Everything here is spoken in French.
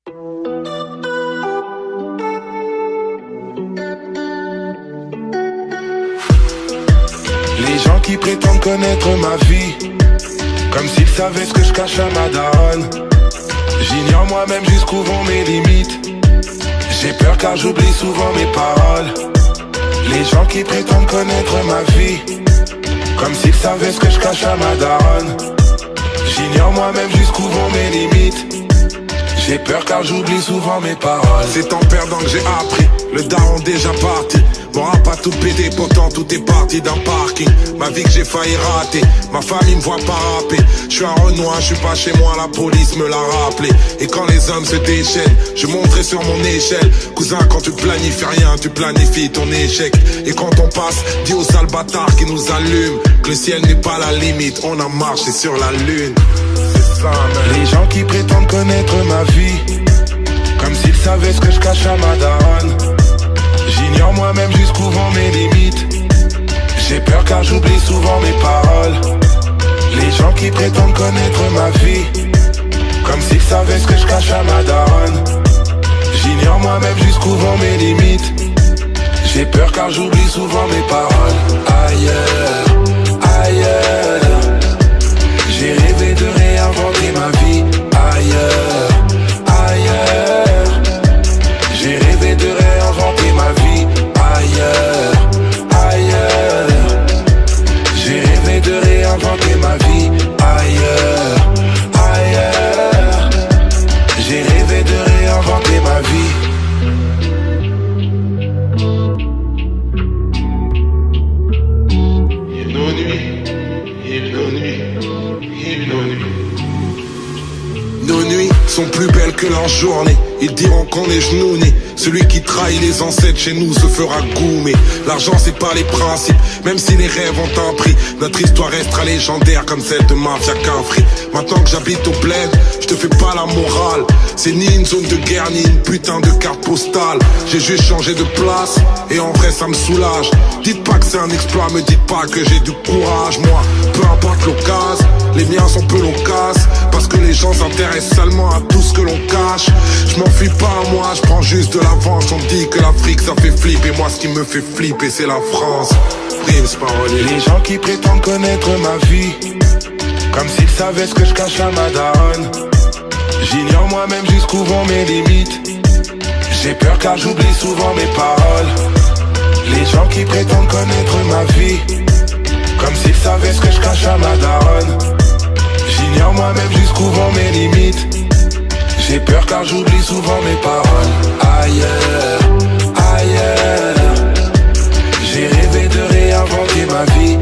Les gens qui prétendent connaître ma vie, comme s'ils savaient ce que je cache à ma daronne. J'ignore moi-même jusqu'où vont mes limites. J'ai peur car j'oublie souvent mes paroles. Les gens qui prétendent connaître ma vie, comme s'ils savaient ce que je cache à ma daronne. J'ignore moi-même jusqu'où vont mes limites. J'ai peur car j'oublie souvent mes paroles. C'est en perdant que j'ai appris, le daron déjà parti. Mon rap a tout pété, pourtant tout est parti d'un parking. Ma vie que j'ai failli rater, ma famille me voit pas rapper. Je suis un Renoir, je suis pas chez moi, la police me l'a rappelé. Et quand les hommes se déchaînent, je monterai sur mon échelle. Cousin, quand tu planifies rien, tu planifies ton échec. Et quand on passe, dis aux sales bâtards qui nous allument que le ciel n'est pas la limite, on a marché sur la lune. C'est ça, man. Les gens qui prétendent connaître ma vie, comme s'ils savaient ce que je cache à ma daronne. J'ignore moi-même jusqu'où vont mes limites. J'ai peur car j'oublie souvent mes paroles. Les gens qui prétendent connaître ma vie, comme s'ils savaient ce que je cache à ma daronne. J'ignore moi-même jusqu'où vont mes limites. J'ai peur car j'oublie souvent mes paroles. Ailleurs, ailleurs, j'ai rêvé de réinventer ma vie. Ailleurs, ailleurs, j'ai rêvé de réinventer ma vie. Ailleurs, ailleurs, j'ai rêvé de réinventer ma vie. Ailleurs, ailleurs, j'ai rêvé de réinventer ma vie. Nos nuits, nos nuits. Nos nuits sont plus belles que leurs journées. Ils diront qu'on est genouillés. Celui qui trahit les ancêtres chez nous se fera goumer. L'argent c'est pas les principes, même si les rêves ont un prix. Notre histoire restera légendaire comme celle de Mafia Quinfri. Maintenant que j'habite au bled, je te fais pas la morale. C'est ni une zone de guerre ni une putain de carte postale. J'ai juste changé de place et en vrai ça me soulage. Dites pas que c'est un exploit, me dites pas que j'ai du courage. Moi, peu importe l'occasion, les miens sont peu loquaces. Parce que les gens s'intéressent seulement à tout ce que l'on cache. Je m'enfuis pas moi, je prends juste de l'avance. On dit que l'Afrique ça fait flipper. Moi ce qui me fait flipper c'est la France. Prince parolier. Les gens qui prétendent connaître ma vie, comme s'ils savaient ce que je cache à ma daronne. J'ignore moi-même jusqu'où vont mes limites. J'ai peur car j'oublie souvent mes paroles. Les gens qui prétendent connaître ma vie, comme s'ils savaient ce que je cache à ma daronne. J'ignore moi-même jusqu'où vont mes limites. J'ai peur car j'oublie souvent mes paroles. Ailleurs, ailleurs, j'ai rêvé de réinventer ma vie.